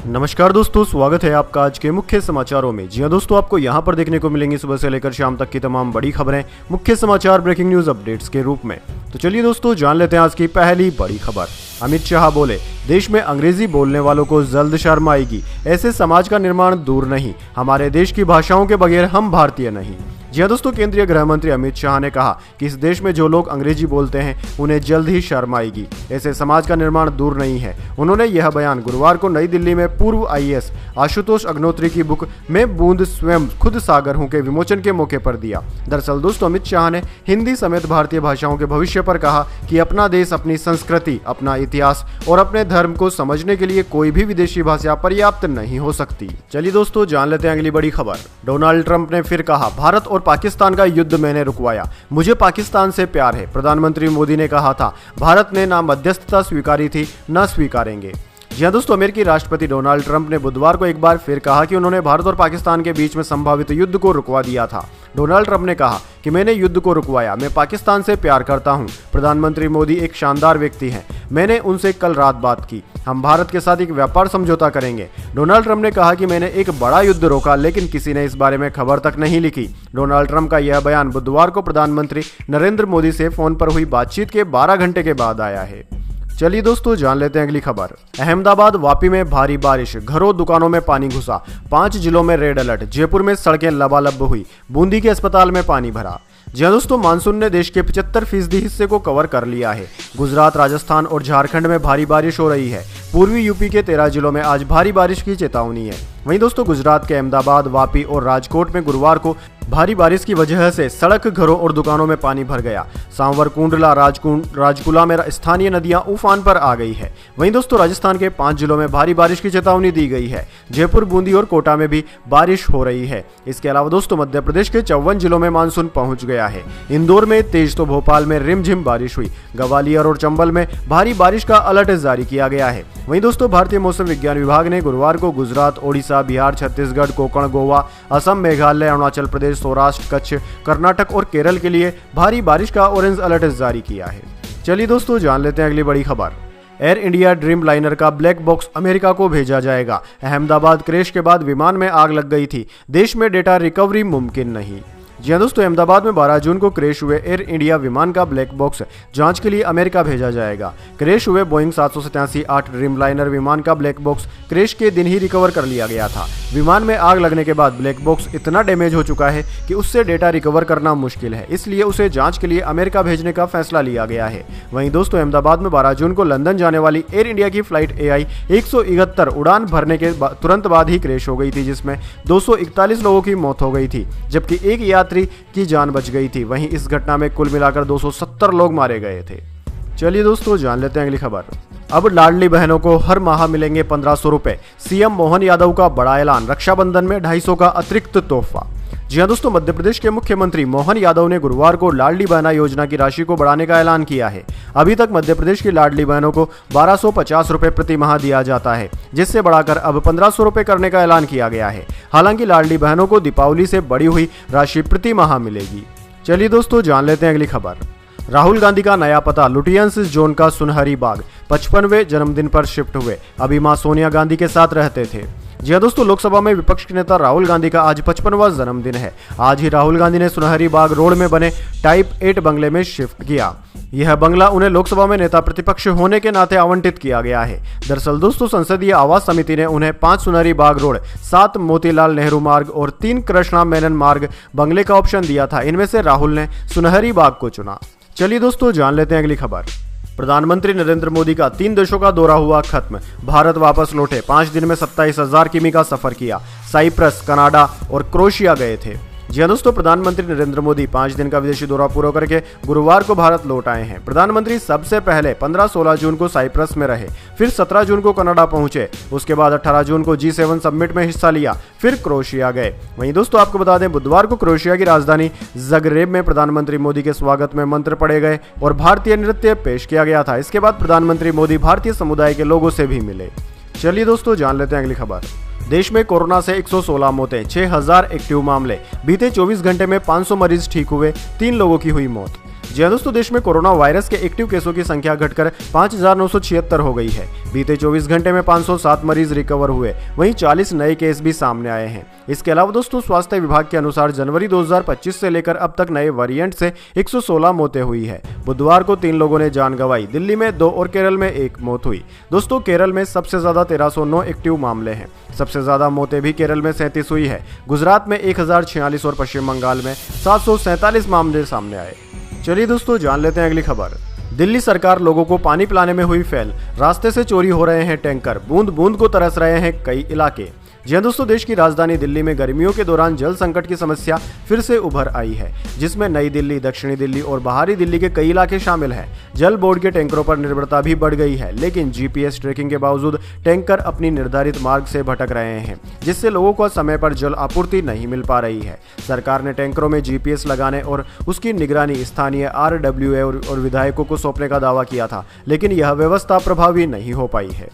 नमस्कार दोस्तों, स्वागत है आपका आज के मुख्य समाचारों में। जी हां दोस्तों, आपको यहां पर देखने को मिलेंगी सुबह से लेकर शाम तक की तमाम बड़ी खबरें मुख्य समाचार ब्रेकिंग न्यूज अपडेट्स के रूप में। तो चलिए दोस्तों, जान लेते हैं आज की पहली बड़ी खबर। अमित शाह बोले, देश में अंग्रेजी बोलने वालों को जल्द शर्म आएगी। ऐसे समाज का निर्माण दूर नहीं। हमारे देश की भाषाओं के बगैर हम भारतीय नहीं। जी हां दोस्तों, केंद्रीय गृह मंत्री अमित शाह ने कहा कि इस देश में जो लोग अंग्रेजी बोलते हैं उन्हें जल्द ही शर्म आएगी। ऐसे समाज का निर्माण दूर नहीं है। उन्होंने यह बयान गुरुवार को नई दिल्ली में पूर्व आईएएस आशुतोष अग्निहोत्री की बुक मैं बूंद स्वयं खुद सागर हूं के विमोचन के मौके पर दिया। दरअसल दोस्तों, अमित शाह ने हिंदी समेत भारतीय भाषाओं के भविष्य पर कहा कि अपना देश, अपनी संस्कृति, अपना इतिहास और अपने धर्म को समझने के लिए कोई भी विदेशी भाषा पर्याप्त नहीं हो सकती। चलिए दोस्तों, जान लेते हैं अगली बड़ी खबर। डोनाल्ड ट्रंप ने फिर कहा, भारत और पाकिस्तान का युद्ध मैंने रुकवाया, मुझे पाकिस्तान से प्यार है। प्रधानमंत्री मोदी ने कहा था, भारत ने ना मध्यस्थता स्वीकारी थी, न स्वीकारेंगे। जी हां दोस्तों, अमेरिकी राष्ट्रपति डोनाल्ड ट्रंप ने बुधवार को एक बार फिर कहा कि उन्होंने भारत और पाकिस्तान के बीच में संभावित युद्ध को रुकवा दिया था। डोनाल्ड ट्रंप ने कहा कि मैंने युद्ध को रुकवाया, मैं पाकिस्तान से प्यार करता हूं। प्रधानमंत्री मोदी एक शानदार व्यक्ति हैं, मैंने उनसे कल रात बात की, हम भारत के साथ एक व्यापार समझौता करेंगे। डोनाल्ड ट्रंप ने कहा कि मैंने एक बड़ा युद्ध रोका, लेकिन किसी ने इस बारे में खबर तक नहीं लिखी। डोनाल्ड ट्रंप का यह बयान बुधवार को प्रधानमंत्री नरेंद्र मोदी से फोन पर हुई बातचीत के 12 घंटे के बाद आया है। चलिए दोस्तों, जान लेते हैं अगली खबर। अहमदाबाद वापी में भारी बारिश, घरों दुकानों में पानी घुसा, 5 जिलों में रेड अलर्ट। जयपुर में सड़कें लबालब हुई, बूंदी के अस्पताल में पानी भरा। जी हां दोस्तों, मानसून ने देश के 75% हिस्से को कवर कर लिया है। गुजरात, राजस्थान और झारखंड में भारी बारिश हो रही है। पूर्वी यूपी के 13 जिलों में आज भारी बारिश की चेतावनी है। वहीं दोस्तों, गुजरात के अहमदाबाद, वापी और राजकोट में गुरुवार को भारी बारिश की वजह से सड़क, घरों और दुकानों में पानी भर गया। सांवर, कुंडला, राजकुला में स्थानीय नदियां उफान पर आ गई है। वहीं दोस्तों, राजस्थान के 5 जिलों में भारी बारिश की चेतावनी दी गई है। जयपुर, बूंदी और कोटा में भी बारिश हो रही है। इसके अलावा दोस्तों, मध्य प्रदेश के 54 जिलों में मानसून पहुंच गया है। इंदौर में तेज तो भोपाल में रिमझिम बारिश हुई। ग्वालियर और चंबल में भारी बारिश का अलर्ट जारी किया गया है। वहीं दोस्तों, भारतीय मौसम विज्ञान विभाग ने गुरुवार को गुजरात, ओडिशा, बिहार, छत्तीसगढ़, कोंकण, गोवा, असम, मेघालय, अरुणाचल प्रदेश, सौराष्ट्र, कच्छ, कर्नाटक और केरल के लिए भारी बारिश का ऑरेंज अलर्ट जारी किया है। चलिए दोस्तों, जान लेते हैं अगली बड़ी खबर। एयर इंडिया ड्रीम लाइनर का ब्लैक बॉक्स अमेरिका को भेजा जाएगा। अहमदाबाद क्रैश के बाद विमान में आग लग गई थी, देश में डेटा रिकवरी मुमकिन नहीं। जी हां दोस्तों, अहमदाबाद में 12 जून को क्रैश हुए एयर इंडिया विमान का ब्लैक बॉक्स जांच के लिए अमेरिका भेजा जाएगा। क्रैश हुए बोइंग 787-8 ड्रीम लाइनर विमान का ब्लैक बॉक्स क्रैश के दिन ही रिकवर कर लिया गया था। विमान में आग लगने के बाद ब्लैक बॉक्स इतना डैमेज हो चुका है कि उससे डेटा रिकवर करना मुश्किल है, इसलिए उसे जांच के लिए अमेरिका भेजने का फैसला लिया गया है। वहीं दोस्तों, अहमदाबाद में 12 जून को लंदन जाने वाली एयर इंडिया की फ्लाइट AI 171 उड़ान भरने के तुरंत बाद ही क्रैश हो गई थी, जिसमें 241 लोगों की मौत हो गई थी, जबकि एक यात्री की जान बच गई थी। वहीं इस घटना में कुल मिलाकर 270 लोग मारे गए थे। चलिए दोस्तों, जान लेते हैं अगली खबर। अब लाडली बहनों को हर माह मिलेंगे 1500 रुपए। सीएम मोहन यादव का बड़ा ऐलान, रक्षाबंधन में 250 का अतिरिक्त तोहफा। जी हां दोस्तों, मध्य प्रदेश के मुख्यमंत्री मोहन यादव ने गुरुवार को लाडली बहना योजना की राशि को बढ़ाने का ऐलान किया है। अभी तक मध्य प्रदेश की लाडली बहनों को 1250 रुपए प्रति माह दिया जाता है, जिससे बढ़ाकर अब 1500 रुपए करने का ऐलान किया गया है। हालांकि लाडली बहनों को दीपावली से बढ़ी हुई राशि प्रति माह मिलेगी। चलिए दोस्तों, जान लेते हैं अगली खबर। राहुल गांधी का नया पता, लुटियंस जोन का सुनहरी बाग। 55वें जन्मदिन पर शिफ्ट हुए, अभी मां सोनिया गांधी के साथ रहते थे। जी हां दोस्तों, लोकसभा में विपक्ष के नेता राहुल गांधी का आज 55वां जन्मदिन है। आज ही राहुल गांधी ने सुनहरी बाग रोड में बने टाइप 8 बंगले में शिफ्ट किया। यह बंगला उन्हें लोकसभा में नेता प्रतिपक्ष होने के नाते आवंटित किया गया है। दरअसल दोस्तों, संसदीय आवास समिति ने उन्हें 5 सुनहरी बाग रोड, 7 मोतीलाल नेहरू मार्ग और 3 कृष्णा मेनन मार्ग बंगले का ऑप्शन दिया था। इनमें से राहुल ने सुनहरी बाग को चुना। चलिए दोस्तों, जान लेते हैं अगली खबर। प्रधानमंत्री नरेंद्र मोदी का 3 देशों का दौरा हुआ खत्म, भारत वापस लौटे। 5 दिन में 27,000 किमी का सफर किया। साइप्रस, कनाडा और क्रोएशिया गए थे। जी हां दोस्तों, प्रधानमंत्री नरेंद्र मोदी 5 दिन का विदेशी दौरा पूरा करके गुरुवार को भारत लौट आए हैं। प्रधानमंत्री सबसे पहले 15-16 जून को साइप्रस में रहे, फिर 17 जून को कनाडा पहुंचे, उसके बाद 18 जून को G7 समिट में हिस्सा लिया, फिर क्रोएशिया गए। वहीं दोस्तों, आपको बता दें, बुधवार को क्रोएशिया की राजधानी ज़ग्रेब में प्रधानमंत्री मोदी के स्वागत में मंत्र पढ़े गए और भारतीय नृत्य पेश किया गया था। इसके बाद प्रधानमंत्री मोदी भारतीय समुदाय के लोगों से भी मिले। चलिए दोस्तों, जान लेते हैं अगली खबर। देश में कोरोना से 116 मौतें, 6000 एक्टिव मामले। बीते 24 घंटे में 500 मरीज ठीक हुए, 3 लोगों की हुई मौत। जी हाँ दोस्तों, देश में कोरोना वायरस के एक्टिव केसों की संख्या घटकर 5,976 हो गई है। बीते 24 घंटे में 507 मरीज रिकवर हुए, वहीं 40 नए केस भी सामने आए हैं। इसके अलावा दोस्तों, स्वास्थ्य विभाग के अनुसार जनवरी 2025 से लेकर अब तक नए वेरिएंट से 116 मौतें हुई है। बुधवार को 3 लोगों ने जान गंवाई, दिल्ली में 2 और केरल में 1 मौत हुई। दोस्तों, केरल में सबसे ज्यादा 1309 एक्टिव मामले हैं। सबसे ज्यादा मौतें भी केरल में 37 हुई है। गुजरात में 1046 और पश्चिम बंगाल में 747 मामले सामने आए। चलिए दोस्तों, जान लेते हैं अगली खबर। दिल्ली सरकार लोगों को पानी पिलाने में हुई फेल, रास्ते से चोरी हो रहे हैं टैंकर, बूंद बूंद को तरस रहे हैं कई इलाके। जी हाँ दोस्तों, देश की राजधानी दिल्ली में गर्मियों के दौरान जल संकट की समस्या फिर से उभर आई है, जिसमें नई दिल्ली, दक्षिणी दिल्ली और बाहरी दिल्ली के कई इलाके शामिल हैं। जल बोर्ड के टैंकरों पर निर्भरता भी बढ़ गई है, लेकिन जीपीएस ट्रैकिंग के बावजूद टैंकर अपनी निर्धारित मार्ग से भटक रहे हैं, जिससे लोगों को समय पर जल आपूर्ति नहीं मिल पा रही है। सरकार ने टैंकरों में जीपीएस लगाने और उसकी निगरानी स्थानीय RWA और विधायकों को सौंपने का दावा किया था, लेकिन यह व्यवस्था प्रभावी नहीं हो पाई है।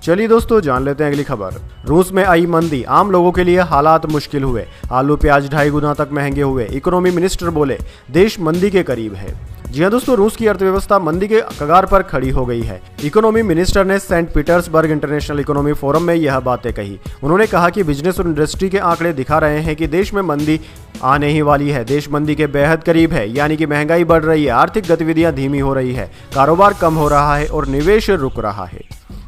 चलिए दोस्तों, जान लेते हैं अगली खबर। रूस में आई मंदी, आम लोगों के लिए हालात मुश्किल हुए। आलू प्याज 2.5 गुना तक महंगे हुए। इकोनॉमी मिनिस्टर बोले, देश मंदी के करीब है। जी हाँ दोस्तों, रूस की अर्थव्यवस्था मंदी के कगार पर खड़ी हो गई है। इकोनॉमी मिनिस्टर ने Saint Petersburg international economy forum में यह बातें कही। उन्होंने कहा कि बिजनेस और इंडस्ट्री के आंकड़े दिखा रहे हैं कि देश में मंदी आने ही वाली है। देश मंदी के बेहद करीब है, यानी कि महंगाई बढ़ रही है, आर्थिक गतिविधियां धीमी हो रही है, कारोबार कम हो रहा है और निवेश रुक रहा है।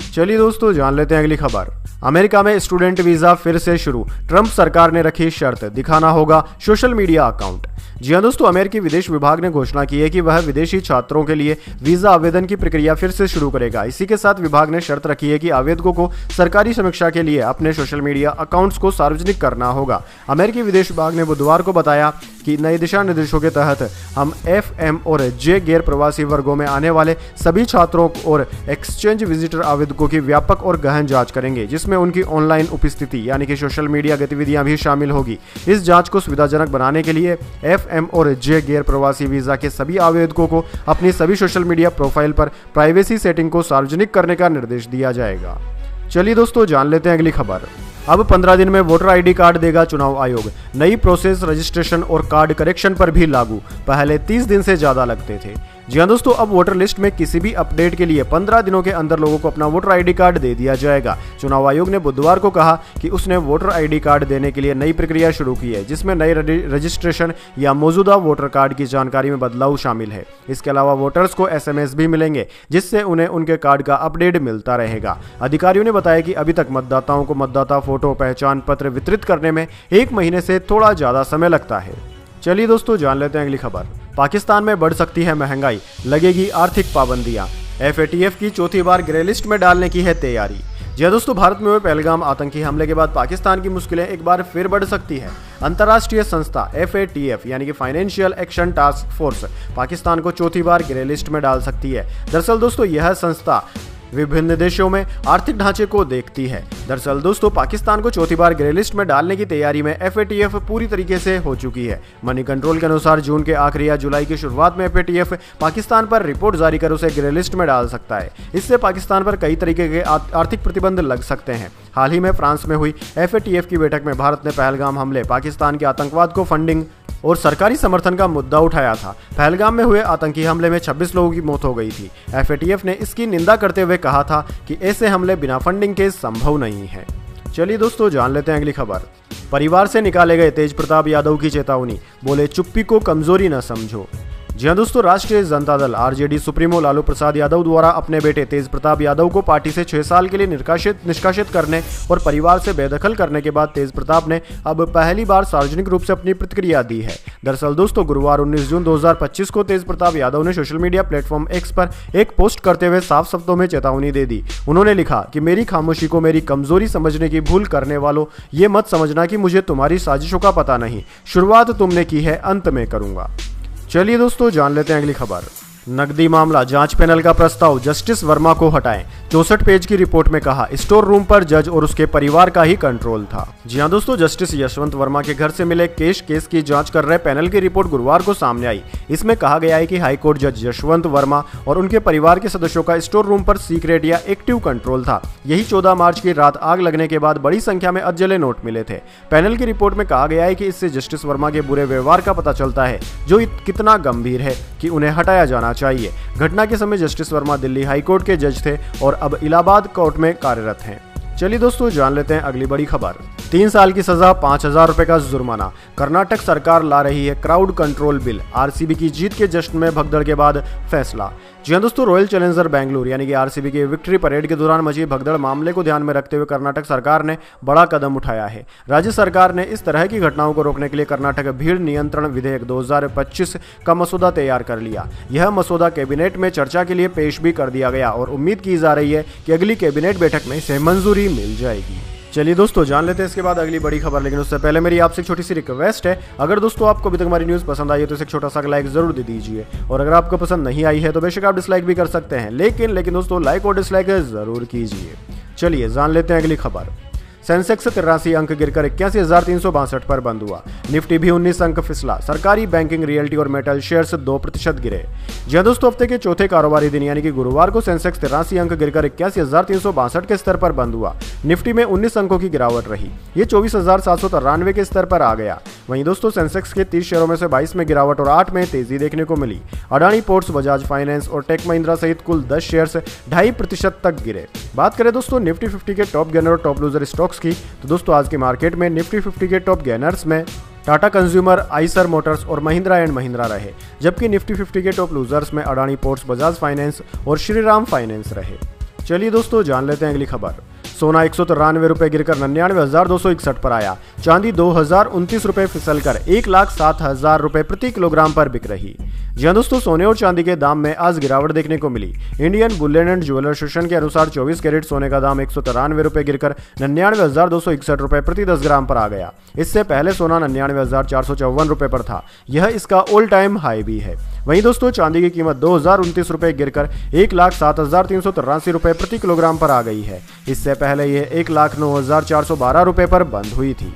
चलिए दोस्तों, जान लेते हैं अगली खबर। अमेरिका में स्टूडेंट वीजा फिर से शुरू, ट्रंप सरकार ने रखी शर्त, दिखाना होगा सोशल मीडिया अकाउंट। जी हाँ दोस्तों, अमेरिकी विदेश विभाग ने घोषणा की है कि वह विदेशी छात्रों के लिए वीजा आवेदन की प्रक्रिया फिर से शुरू करेगा। इसी के साथ विभाग ने शर्त रखी है कि आवेदकों को सरकारी समीक्षा के लिए अपने सोशल मीडिया अकाउंट्स को सार्वजनिक करना होगा। अमेरिकी विदेश विभाग ने बुधवार को बताया कि नए दिशा निर्देशों के तहत हम FM और J गैर प्रवासी वर्गों में आने वाले सभी छात्रों और एक्सचेंज विजिटर आवेदकों की व्यापक और गहन जांच करेंगे, जिसमें उनकी ऑनलाइन उपस्थिति यानी कि सोशल मीडिया गतिविधियां भी शामिल होगी। इस जांच को सुविधाजनक बनाने के लिए FM और J गैर प्रवासी वीजा के सभी आवेदकों को अपनी सभी सोशल मीडिया प्रोफाइल पर प्राइवेसी सेटिंग को सार्वजनिक करने का निर्देश दिया जाएगा। चलिए दोस्तों, जान लेते हैं अगली खबर। अब 15 दिन में वोटर ID कार्ड देगा चुनाव आयोग। नई प्रोसेस रजिस्ट्रेशन और कार्ड करेक्शन पर भी लागू, पहले 30 दिन से ज्यादा लगते थे। जी हाँ दोस्तों, अब वोटर लिस्ट में किसी भी अपडेट के लिए 15 दिनों के अंदर लोगों को अपना वोटर ID कार्ड दे दिया जाएगा। चुनाव आयोग ने बुधवार को कहा कि उसने वोटर ID कार्ड देने के लिए नई प्रक्रिया शुरू की है, जिसमें नए रजिस्ट्रेशन या मौजूदा वोटर कार्ड की जानकारी में बदलाव शामिल है। इसके अलावा वोटर्स को SMS भी मिलेंगे, जिससे उन्हें उनके कार्ड का अपडेट मिलता रहेगा। अधिकारियों ने बताया कि अभी तक मतदाताओं को मतदाता फोटो पहचान पत्र वितरित करने में 1 महीने से थोड़ा ज्यादा समय लगता है। चलिए दोस्तों, जान लेते हैं अगली खबर। पाकिस्तान में बढ़ सकती है महंगाई, लगेगी आर्थिक पाबंदियां। FATF की चौथी बार ग्रे लिस्ट में डालने की है तैयारी। जी हाँ दोस्तों, भारत में हुए पहलगाम आतंकी हमले के बाद पाकिस्तान की मुश्किलें एक बार फिर बढ़ सकती है। अंतर्राष्ट्रीय संस्था FATF यानी कि financial action task force Pakistan को चौथी बार ग्रे लिस्ट में डाल सकती है। दरअसल दोस्तों, यह संस्था विभिन्न देशों में आर्थिक ढांचे को देखती है। दरअसल दोस्तों, पाकिस्तान को चौथी बार ग्रे लिस्ट में डालने की तैयारी में FATF पूरी तरीके से हो चुकी है। मनी कंट्रोल के अनुसार जून के आखिरी या जुलाई की शुरुआत में FATF पाकिस्तान पर रिपोर्ट जारी कर उसे ग्रे लिस्ट में डाल सकता है। इससे पाकिस्तान पर कई तरीके के आर्थिक प्रतिबंध लग सकते हैं। हाल ही में फ्रांस में हुई FATF की बैठक में भारत ने पहलगाम हमले, पाकिस्तान के आतंकवाद को फंडिंग और सरकारी समर्थन का मुद्दा उठाया था। पहलगाम में हुए आतंकी हमले में 26 लोगों की मौत हो गई थी। FATF ने इसकी निंदा करते हुए कहा था कि ऐसे हमले बिना फंडिंग के संभव नहीं है। चलिए दोस्तों, जान लेते हैं अगली खबर। परिवार से निकाले गए तेज प्रताप यादव की चेतावनी, बोले चुप्पी को कमजोरी न समझो। जी हाँ दोस्तों, राष्ट्रीय जनता दल RJD सुप्रीमो लालू प्रसाद यादव द्वारा अपने बेटे तेज प्रताप यादव को पार्टी से 6 साल के लिए निष्कासित करने और परिवार से बेदखल करने के बाद तेज प्रताप ने अब पहली बार सार्वजनिक रूप से अपनी प्रतिक्रिया दी है। दरअसल दोस्तों, गुरुवार 19 जून 2025 को तेज प्रताप यादव ने सोशल मीडिया प्लेटफॉर्म X पर एक पोस्ट करते हुए साफ शब्दों में चेतावनी दे दी। उन्होंने लिखा कि मेरी खामोशी को मेरी कमजोरी समझने की भूल करने वालों, ये मत समझना कि मुझे तुम्हारी साजिशों का पता नहीं। शुरुआत तुमने की है, अंत में करूंगा। चलिए दोस्तों, जान लेते हैं अगली खबर। नकदी मामला जांच पैनल का प्रस्ताव, जस्टिस वर्मा को हटाएं। 64 पेज की रिपोर्ट में कहा स्टोर रूम पर जज और उसके परिवार का ही कंट्रोल था। जी हां दोस्तों, जस्टिस यशवंत वर्मा के घर से मिले केस की जांच कर रहे पैनल की रिपोर्ट गुरुवार को सामने आई। इसमें कहा गया है कि हाईकोर्ट जज यशवंत वर्मा और उनके परिवार के सदस्यों का स्टोर रूम पर सीक्रेट या एक्टिव कंट्रोल था। यही 14 मार्च की रात आग लगने के बाद बड़ी संख्या में अधजले नोट मिले थे। पैनल की रिपोर्ट में कहा गया है कि इससे जस्टिस वर्मा के बुरे व्यवहार का पता चलता है, जो कितना गंभीर है कि उन्हें हटाया जाना चाहिए। घटना के समय जस्टिस वर्मा दिल्ली हाईकोर्ट के जज थे और अब इलाहाबाद कोर्ट में कार्यरत हैं। चलिए दोस्तों, जान लेते हैं अगली बड़ी खबर। 3 साल की सजा, 5,000 रुपए का जुर्माना। कर्नाटक सरकार ला रही है क्राउड कंट्रोल बिल। आरसीबी की जीत के जश्न में भगदड़ के बाद फैसला। जी हां दोस्तों, रॉयल चैलेंजर बेंगलुरु यानी कि आरसीबी की विक्ट्री परेड के दौरान मची भगदड़ मामले को ध्यान में रखते हुए कर्नाटक सरकार ने बड़ा कदम उठाया है। राज्य सरकार ने इस तरह की घटनाओं को रोकने के लिए कर्नाटक भीड़ नियंत्रण विधेयक 2025 का मसौदा तैयार कर लिया। यह मसौदा कैबिनेट में चर्चा के लिए पेश भी कर दिया गया और उम्मीद की जा रही है कि अगली कैबिनेट बैठक में इसे मंजूरी मिल जाएगी। चलिए दोस्तों, जान लेते हैं इसके बाद अगली बड़ी खबर, लेकिन उससे पहले मेरी आपसे एक छोटी सी रिक्वेस्ट है। अगर दोस्तों आपको अभी तक हमारी न्यूज़ पसंद आई है तो इसे एक छोटा सा लाइक जरूर दे दीजिए, और अगर आपको पसंद नहीं आई है तो बेशक आप डिसलाइक भी कर सकते हैं, लेकिन दोस्तों लाइक और डिसलाइक जरूर कीजिए। चलिए जान लेते हैं अगली खबर। सेंसेक्स 83 अंक गिरकर 81,362 पर बंद हुआ। निफ्टी भी 19 अंक फिसला। सरकारी, बैंकिंग, रियल्टी और मेटल शेयर्स 2% गिरे। जी हां दोस्तों, हफ्ते के चौथे कारोबारी दिन यानी कि गुरुवार को सेंसेक्स 83 अंक गिरकर 81,362 के स्तर पर बंद हुआ। निफ्टी में 19 अंकों की गिरावट रही। ये 24,793 के स्तर पर आ गया। वहीं दोस्तों, सेंसेक्स के 30 शेयरों में से 22 में गिरावट और 8 में तेजी देखने को मिली। अडानी पोर्ट्स, बजाज फाइनेंस और टेक महिंद्रा सहित कुल 10 शेयर्स 2.5% तक गिरे। बात करें दोस्तों निफ्टी 50 के टॉप गेनर और टॉप लूजर स्टॉक्स की, तो दोस्तों आज के मार्केट में निफ्टी 50 के टॉप गेनर्स में टाटा कंज्यूमर, आइसर मोटर्स और महिंद्रा एंड महिंद्रा रहे, जबकि निफ्टी 50 के टॉप लूजर्स में अडानी पोर्ट्स, बजाज फाइनेंस और श्रीराम फाइनेंस रहे। चलिए दोस्तों, जान लेते हैं अगली खबर। सोना 193 रुपए गिरकर 99,261 पर आया। चांदी 2,029 रुपए फिसल कर 1,07,000 रुपए प्रति किलोग्राम पर बिक रही। जी हां दोस्तों, सोने और चांदी के दाम में आज गिरावट देखने को मिली। Indian bullion and jeweller association के अनुसार 24 कैरेट सोने का दाम 193 रुपए गिरकर 99,261 रुपए प्रति 10 ग्राम पर आ गया। इससे पहले सोना 99,454 रुपए पर था। यह इसका ऑल टाइम हाई भी है। वहीं दोस्तों, चांदी की कीमत 2,029 रुपए गिरकर 1,07,383 रुपए प्रति किलोग्राम पर आ गई है। इससे पहले यह 1,09,412 रुपए पर बंद हुई थी।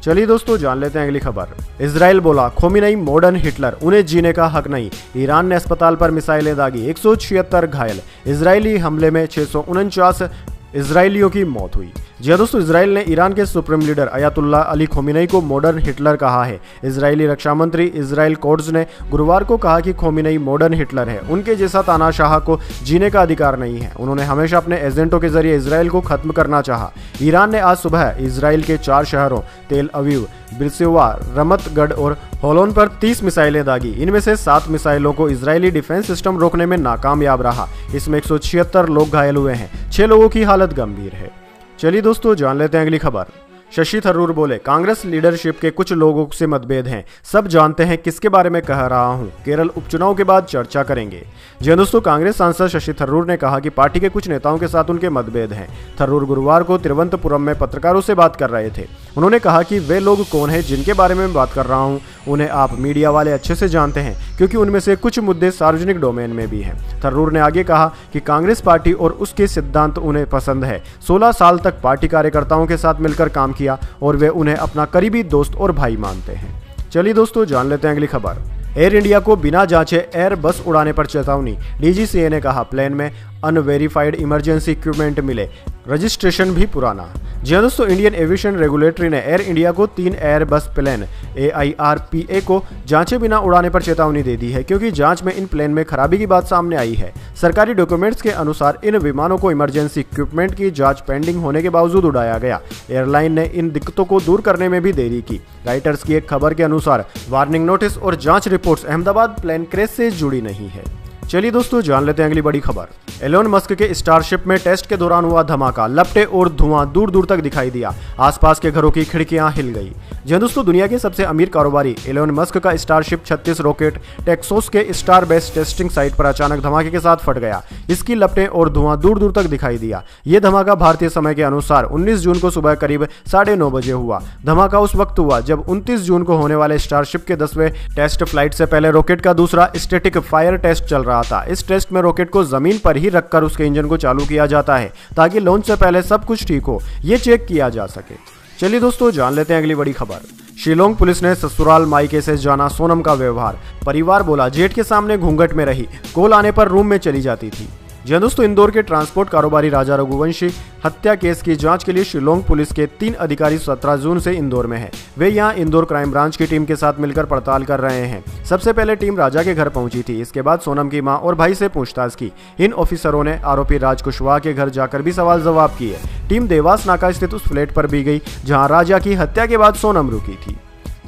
चलिए दोस्तों, जान लेते हैं अगली खबर। इजराइल बोला खोमेनी मॉडर्न हिटलर, उन्हें जीने का हक नहीं। ईरान ने अस्पताल पर मिसाइलें दागी, 176 घायल। इजरायली हमले में 649 इजरायलियों की मौत हुई। जी दोस्तों, इजराइल ने ईरान के supreme leader Ayatollah Ali Khomeini को मॉडर्न हिटलर कहा है। इजरायली रक्षा मंत्री इजराइल कोड्स ने गुरुवार को कहा कि खोमेनी मॉडर्न हिटलर है। उनके जैसा तानाशाह को जीने का अधिकार नहीं है। उन्होंने हमेशा अपने एजेंटों के जरिए इजराइल को खत्म करना चाहा। ईरान ने आज सुबह इजराइल के 4 शहरों तेल अवीव, बिरसेवा, रमतगढ़ और होलोन पर 30 मिसाइलें दागी। इनमें से 7 मिसाइलों को इजरायली डिफेंस सिस्टम रोकने में नाकामयाब रहा। इसमें 176 लोग घायल हुए हैं। 6 लोगों की हालत गंभीर है। चलिए दोस्तों, जान लेते हैं अगली खबर। शशि थरूर बोले कांग्रेस लीडरशिप के कुछ लोगों से मतभेद हैं, सब जानते हैं किसके बारे में कह रहा हूं। केरल उपचुनाव के बाद चर्चा करेंगे। जी दोस्तों, कांग्रेस सांसद शशि थरूर ने कहा कि पार्टी के कुछ नेताओं के साथ उनके मतभेद हैं। थरूर गुरुवार को तिरुवनंतपुरम में पत्रकारों से बात कर रहे थे। उन्होंने कहा कि वे लोग कौन हैं जिनके बारे में मैं बात कर रहा हूं, उन्हें आप मीडिया वाले अच्छे से जानते हैं, क्योंकि उनमें से कुछ मुद्दे सार्वजनिक डोमेन में भी हैं। थरूर ने आगे कहा कि कांग्रेस पार्टी और उसके सिद्धांत उन्हें पसंद है। 16 साल तक पार्टी कार्यकर्ताओं के साथ मिलकर काम किया और वे उन्हें अपना करीबी दोस्त और भाई मानते हैं। चलिए दोस्तों, जान लेते हैं अगली खबर। एयर इंडिया को बिना जांचे एयर बस उड़ाने पर चेतावनी। डीजीसीए ने कहा प्लेन में अनवेरीफाइड इमरजेंसी इक्विपमेंट मिले, रजिस्ट्रेशन भी पुराना। जी हाँ दोस्तों, इंडियन एविएशन रेगुलेटरी ने एयर इंडिया को 3 एयर बस प्लेन AIRPA को जांचे बिना उड़ाने पर चेतावनी दे दी है, क्योंकि जांच में इन प्लेन में खराबी की बात सामने आई है। सरकारी डॉक्यूमेंट्स के अनुसार इन विमानों को इमरजेंसी इक्विपमेंट की जांच पेंडिंग होने के बावजूद उड़ाया गया। एयरलाइन ने इन दिक्कतों को दूर करने में भी देरी की। राइटर्स की एक खबर के अनुसार वार्निंग नोटिस और जांच रिपोर्ट्स अहमदाबाद प्लेन क्रैश से जुड़ी नहीं है। चलिए दोस्तों, जान लेते हैं अगली बड़ी खबर। एलोन मस्क के स्टारशिप में टेस्ट के दौरान हुआ धमाका, लपटे और धुआं दूर दूर तक दिखाई दिया। आसपास के घरों की खिड़कियां हिल गई। जी दोस्तों, दुनिया के सबसे अमीर कारोबारी एलोन मस्क का स्टारशिप 36 रॉकेट टेक्सास के स्टार बेस टेस्टिंग साइट पर अचानक धमाके के साथ फट गया। इसकी लपटें और धुआं दूर दूर तक दिखाई दिया। यह धमाका भारतीय समय के अनुसार 19 जून को सुबह करीब 9:30 बजे हुआ। धमाका उस वक्त हुआ जब 29 जून को होने वाले स्टारशिप के 10वें टेस्ट फ्लाइट से पहले रॉकेट का दूसरा स्टैटिक फायर टेस्ट चल रहा रहा था। इस टेस्ट में रॉकेट को जमीन पर ही रखकर उसके इंजन को चालू किया जाता है ताकि लॉन्च से पहले सब कुछ ठीक हो, ये चेक किया जा सके। चलिए दोस्तों, जान लेते हैं अगली बड़ी खबर। शिलोंग पुलिस ने ससुराल मायके से जाना सोनम का व्यवहार। परिवार बोला जेठ के सामने घूंघट में रही, कॉल आने पर रूम में चली जाती थी। जी हाँ दोस्तों, इंदौर के ट्रांसपोर्ट कारोबारी राजा रघुवंशी हत्या केस की जांच के लिए शिलोंग पुलिस के 3 अधिकारी 17 जून से इंदौर में हैं। वे यहां इंदौर क्राइम ब्रांच की टीम के साथ मिलकर पड़ताल कर रहे हैं। सबसे पहले टीम राजा के घर पहुंची थी। इसके बाद सोनम की मां और भाई से पूछताछ की। इन ऑफिसरों ने आरोपी राज कुशवाहा के घर जाकर भी सवाल जवाब किए। टीम देवास नाका स्थित उस फ्लैट पर भी गई जहाँ राजा की हत्या के बाद सोनम रुकी थी।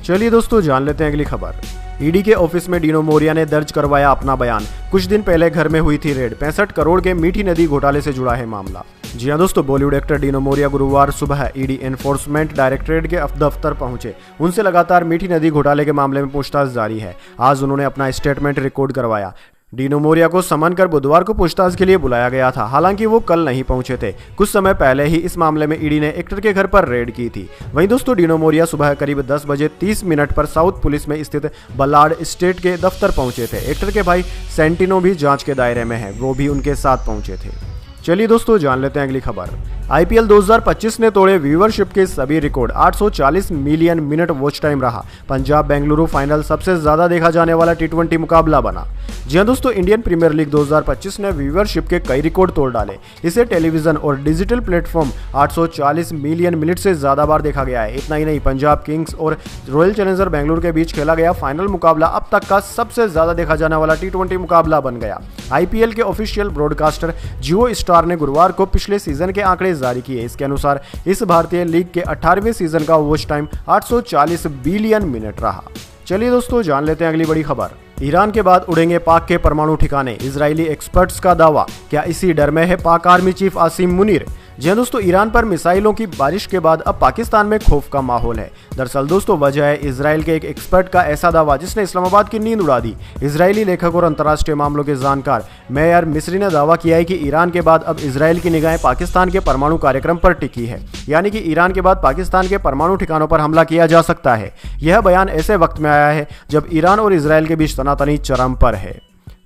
चलिए दोस्तों, जान लेते हैं अगली खबर। ईडी के ऑफिस में डीनो मोरिया ने दर्ज करवाया अपना बयान। कुछ दिन पहले घर में हुई थी रेड। 65 करोड़ के मीठी नदी घोटाले से जुड़ा है मामला। जी हाँ दोस्तों, बॉलीवुड एक्टर डीनो मोरिया गुरुवार सुबह ईडी एनफोर्समेंट डायरेक्टरेट के दफ्तर पहुंचे। उनसे लगातार मीठी नदी घोटाले के मामले में पूछताछ जारी है। आज उन्होंने अपना स्टेटमेंट रिकॉर्ड करवाया। डीनो मोरिया को समन कर बुधवार को पूछताछ के लिए बुलाया गया था। हालांकि वो कल नहीं पहुंचे थे। कुछ समय पहले ही इस मामले में ईडी ने एक्टर के घर पर रेड की थी। वहीं दोस्तों, डीनो मोरिया सुबह करीब 10 बजे 30 मिनट पर साउथ पुलिस में स्थित बलाड स्टेट के दफ्तर पहुंचे थे। एक्टर के भाई सेंटिनो भी जांच के दायरे में है, वो भी उनके साथ पहुंचे थे। चलिए दोस्तों, जान लेते हैं अगली खबर। आईपीएल 2025 ने तोड़े व्यूवरशिप के सभी record. 840 million minute watch time रहा। पंजाब बेंगलुरु फाइनल सबसे ज्यादा देखा जाने वाला T20 मुकाबला बना। जी हाँ दोस्तों, इंडियन प्रीमियर लीग 2025 ने व्यूवरशिप के कई रिकॉर्ड तोड़ डाले। इसे टेलीविजन और डिजिटल प्लेटफॉर्म 840 मिलियन मिनट से ज्यादा बार देखा गया है। इतना ही नहीं, पंजाब किंग्स और रॉयल चैलेंजर बेंगलुरु के बीच खेला गया फाइनल मुकाबला अब तक का सबसे ज्यादा देखा जाने वाला T20 मुकाबला बन गया। आईपीएल के ऑफिशियल ब्रॉडकास्टर जियो स्टार ने गुरुवार को पिछले सीजन के आंकड़े जारी किए। इसके अनुसार इस भारतीय लीग के 18वें सीजन का वॉच टाइम 840 बिलियन मिनट रहा। चलिए दोस्तों, जान लेते हैं अगली बड़ी खबर। ईरान के बाद उड़ेंगे पाक के परमाणु ठिकाने। इजरायली एक्सपर्ट्स का दावा। क्या इसी डर में है पाक आर्मी चीफ आसिम मुनीर? जी हाँ दोस्तों, ईरान पर मिसाइलों की बारिश के बाद अब पाकिस्तान में खौफ का माहौल है। दरअसल दोस्तों, वजह है इजराइल के एक एक्सपर्ट का ऐसा दावा जिसने इस्लामाबाद की नींद उड़ा दी। इजरायली लेखक और अंतर्राष्ट्रीय मामलों के जानकार मेयर मिस्री ने दावा किया है कि ईरान के बाद अब इजराइल की निगाहें पाकिस्तान के परमाणु कार्यक्रम पर टिकी है। यानी कि ईरान के बाद पाकिस्तान के परमाणु ठिकानों पर हमला किया जा सकता है। यह बयान ऐसे वक्त में आया है जब ईरान और इजराइल के बीच तनातनी चरम पर है।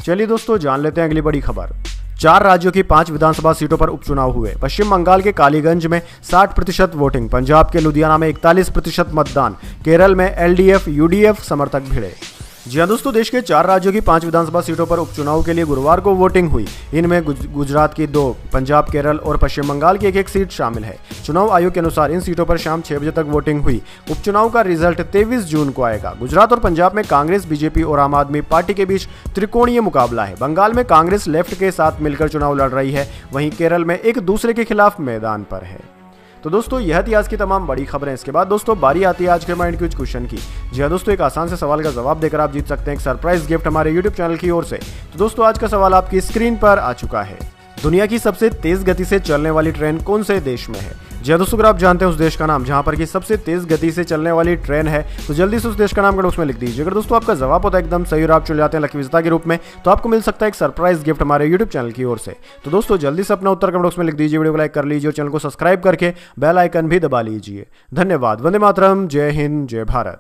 चलिए दोस्तों, जान लेते हैं अगली बड़ी खबर। 4 राज्यों की 5 विधानसभा सीटों पर उपचुनाव हुए। पश्चिम बंगाल के कालीगंज में 60% वोटिंग। पंजाब के लुधियाना में 41% मतदान। केरल में एलडीएफ यूडीएफ समर्थक भिड़े। जी हाँ दोस्तों, देश के 4 राज्यों की 5 विधानसभा सीटों पर उपचुनाव के लिए गुरुवार को वोटिंग हुई। इनमें गुजरात की 2, पंजाब, केरल और पश्चिम बंगाल की एक सीट शामिल है। चुनाव आयोग के अनुसार इन सीटों पर शाम 6 बजे तक वोटिंग हुई। उपचुनाव का रिजल्ट 23 जून को आएगा। गुजरात और पंजाब में कांग्रेस, बीजेपी और आम आदमी पार्टी के बीच त्रिकोणीय मुकाबला है। बंगाल में कांग्रेस लेफ्ट के साथ मिलकर चुनाव लड़ रही है। वहीं केरल में एक दूसरे के खिलाफ मैदान पर है। तो दोस्तों, यह थी आज की तमाम बड़ी खबरें। इसके बाद दोस्तों, बारी आती है आज के माइंड क्विज क्वेश्चन की। जी हाँ दोस्तों, एक आसान से सवाल का जवाब देकर आप जीत सकते हैं एक सरप्राइज गिफ्ट हमारे यूट्यूब चैनल की ओर से। तो दोस्तों, आज का सवाल आपकी स्क्रीन पर आ चुका है। दुनिया की सबसे तेज गति से चलने वाली ट्रेन कौन से देश में है? जी हाँ दोस्तों, अगर आप जानते हैं उस देश का नाम जहां पर की सबसे तेज गति से चलने वाली ट्रेन है, तो जल्दी से उस देश का नाम कमेंट उसमें लिख दीजिए। अगर दोस्तों आपका जवाब होता है एकदम सही और आप चल जाते हैं लकी विजेता के रूप में, तो आपको मिल सकता है एक सरप्राइज गिफ्ट हमारे यूट्यूब चैनल की ओर से। तो दोस्तों, जल्दी से अपना उत्तर कमेंट उसमें लिख दीजिए, वीडियो को लाइक कर लीजिए और चैनल को सब्सक्राइब करके बेल आइकन भी दबा लीजिए। धन्यवाद। वंदे मातरम। जय हिंद, जय भारत।